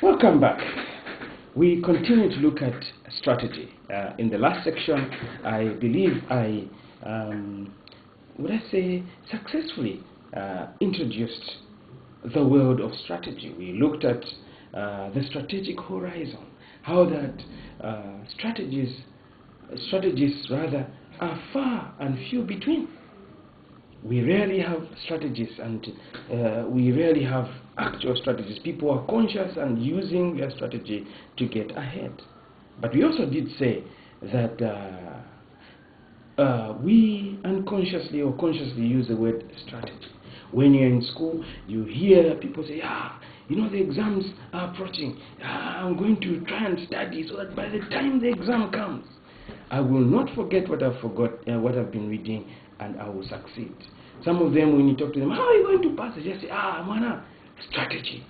Welcome back. We continue to look at strategy. In the last section, I believe would I say, successfully introduced the world of strategy. We looked at the strategic horizon, how that strategies rather are far and few between. We rarely have strategies, and we rarely have actual strategies. People are conscious and using their strategy to get ahead. But we also did say that we unconsciously or consciously use the word strategy. When you're in school, you hear people say, the exams are approaching. I'm going to try and study so that by the time the exam comes, I will not forget what I've been reading, and I will succeed. Some of them, when you talk to them, how are you going to pass? They just say, mana, strategy.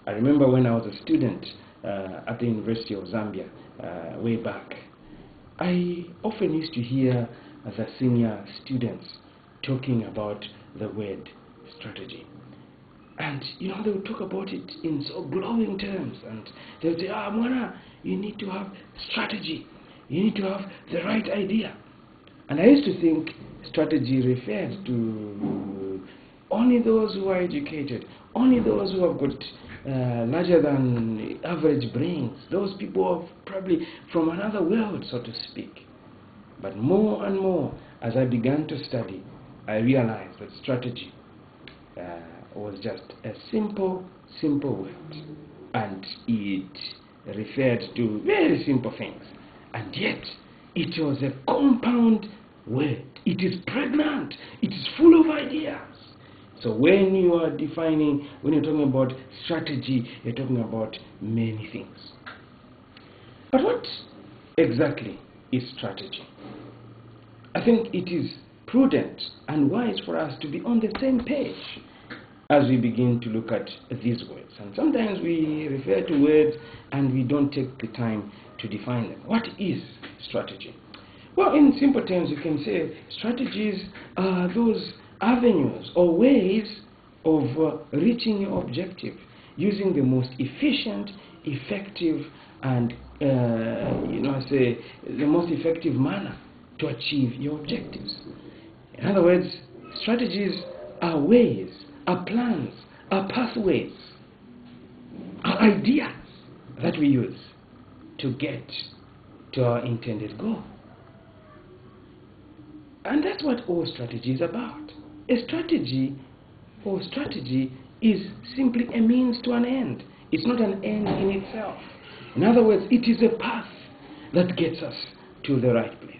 I remember when I was a student at the University of Zambia way back, I often used to hear the senior students talking about the word strategy. And, they would talk about it in so glowing terms. And they would say, mana, you need to have strategy. You need to have the right idea. And I used to think strategy referred to only those who are educated, only those who have got larger than average brains, those people are probably from another world, so to speak. But more and more, as I began to study, I realized that strategy was just a simple word, and it referred to very simple things. And yet, it was a compound word. It is pregnant. It is full of ideas. So when you're talking about strategy, you're talking about many things. But what exactly is strategy? I think it is prudent and wise for us to be on the same page as we begin to look at these words. And sometimes we refer to words and we don't take the time to define them. What is strategy? Well, in simple terms, you can say strategies are those avenues or ways of reaching your objective using the most efficient, effective, and the most effective manner to achieve your objectives. In other words, strategies are ways, are plans, are pathways, are ideas that we use to get to our intended goal. And that's what all strategy is about. A strategy is simply a means to an end. It's not an end in itself. In other words, it is a path that gets us to the right place.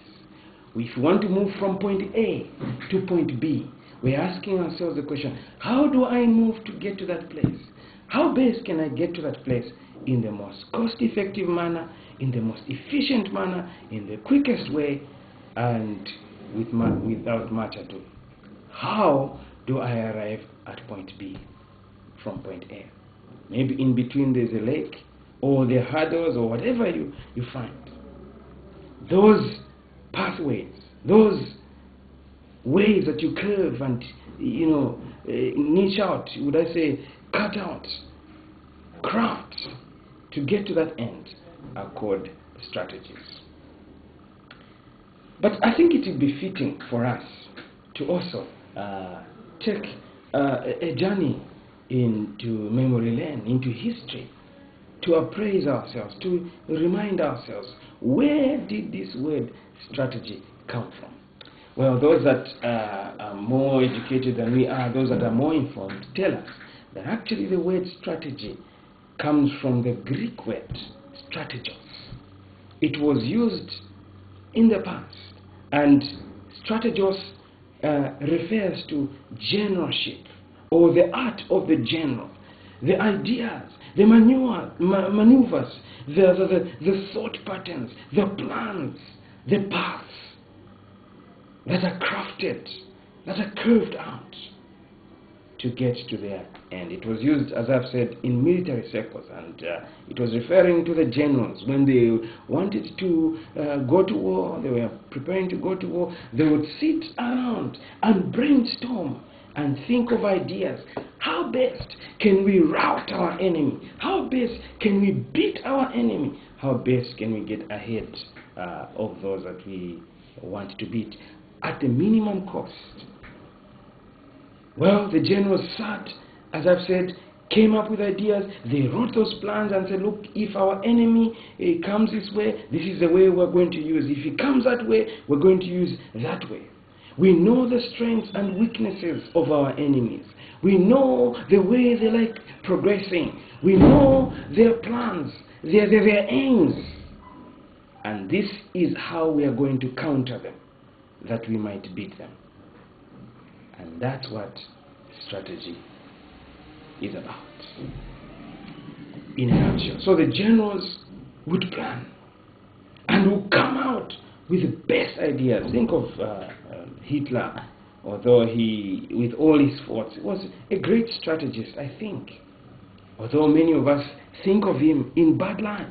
If we want to move from point A to point B, we're asking ourselves the question, how do I move to get to that place? How best can I get to that place in the most cost-effective manner, in the most efficient manner, in the quickest way, and without much ado? How do I arrive at point B from point A? Maybe in between there's a lake, or the hurdles, or whatever you find. Those pathways, those ways that you curve and niche out, would I say, cut out, craft to get to that end are called strategies. But I think it would be fitting for us to also take a journey into memory lane, into history, to appraise ourselves, to remind ourselves, where did this word strategy come from? Well, those that are more educated than we are, those that are more informed, tell us that actually the word strategy comes from the Greek word strategos. It was used in the past, and strategos refers to generalship, or the art of the general, the ideas, the maneuvers, the thought patterns, the plans, the paths that are crafted, that are curved out to get to their end. It was used, as I've said, in military circles, and it was referring to the generals. When they wanted to go to war, they were preparing to go to war, they would sit around and brainstorm and think of ideas. How best can we rout our enemy? How best can we beat our enemy? How best can we get ahead of those that we want to beat at the minimum cost? Well, the generals sat, as I've said, came up with ideas. They wrote those plans and said, look, if our enemy comes this way, this is the way we're going to use. If he comes that way, we're going to use that way. We know the strengths and weaknesses of our enemies. We know the way they like progressing. We know their plans, their aims. And this is how we are going to counter them, that we might beat them. And that's what strategy is about, in a nutshell. So the generals would plan and would come out with the best ideas. Think of Hitler, although he, with all his faults, was a great strategist, I think. Although many of us think of him in bad light.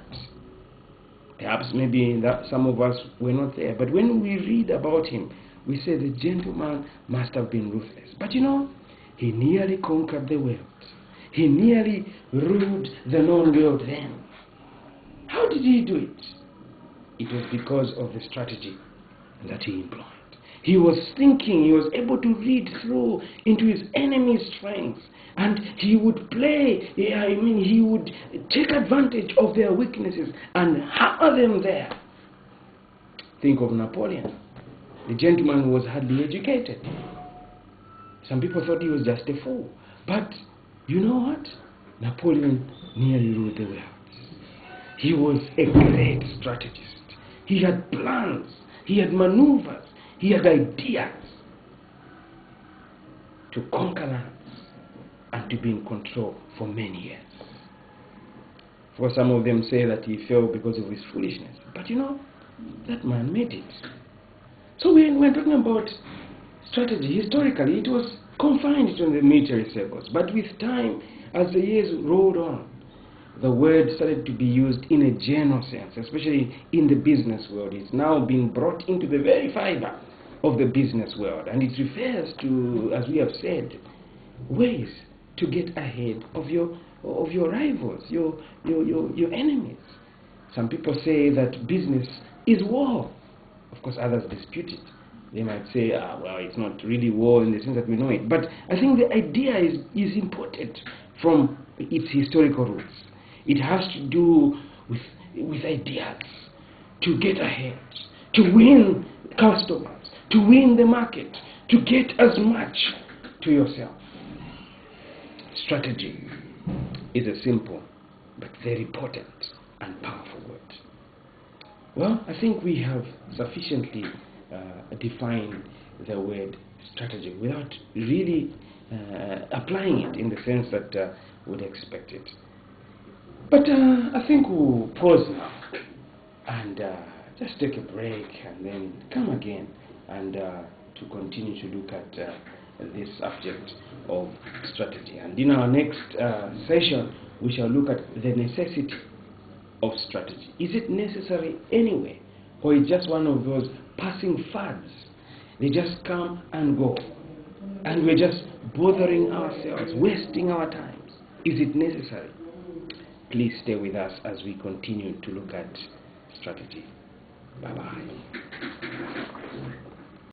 Perhaps maybe that some of us were not there. But when we read about him, we say the gentleman must have been ruthless. But you know, he nearly conquered the world. He nearly ruled the known world then. How did he do it? It was because of the strategy that he employed. He was thinking, he was able to read through into his enemy's strengths, and he would play, he would take advantage of their weaknesses and hammer them there. Think of Napoleon. The gentleman was hardly educated. Some people thought he was just a fool. But you know what? Napoleon nearly ruled the world. He was a great strategist. He had plans. He had maneuvers. He had ideas to conquer lands and to be in control for many years. For some of them say that he fell because of his foolishness. But you know, that man made it. So when we're talking about strategy, historically it was confined to the military circles. But with time, as the years rolled on, the word started to be used in a general sense, especially in the business world. It's now been brought into the very fiber of the business world. And it refers to, as we have said, ways to get ahead of your rivals, your enemies. Some people say that business is war. Of course, others dispute it. They might say, well, it's not really war in the sense that we know it. But I think the idea is imported from its historical roots. It has to do with ideas, to get ahead, to win customers, to win the market, to get as much to yourself. Strategy is a simple but very potent and powerful word. Well, I think we have sufficiently defined the word strategy without really applying it in the sense that we'd expect it. But I think we'll pause now and just take a break and then come again and to continue to look at this subject of strategy. And in our next session, we shall look at the necessity of strategy. Is it necessary anyway, or is it just one of those passing fads? They just come and go, and we're just bothering ourselves, wasting our times. Is it necessary? Please stay with us as we continue to look at strategy. Bye-bye.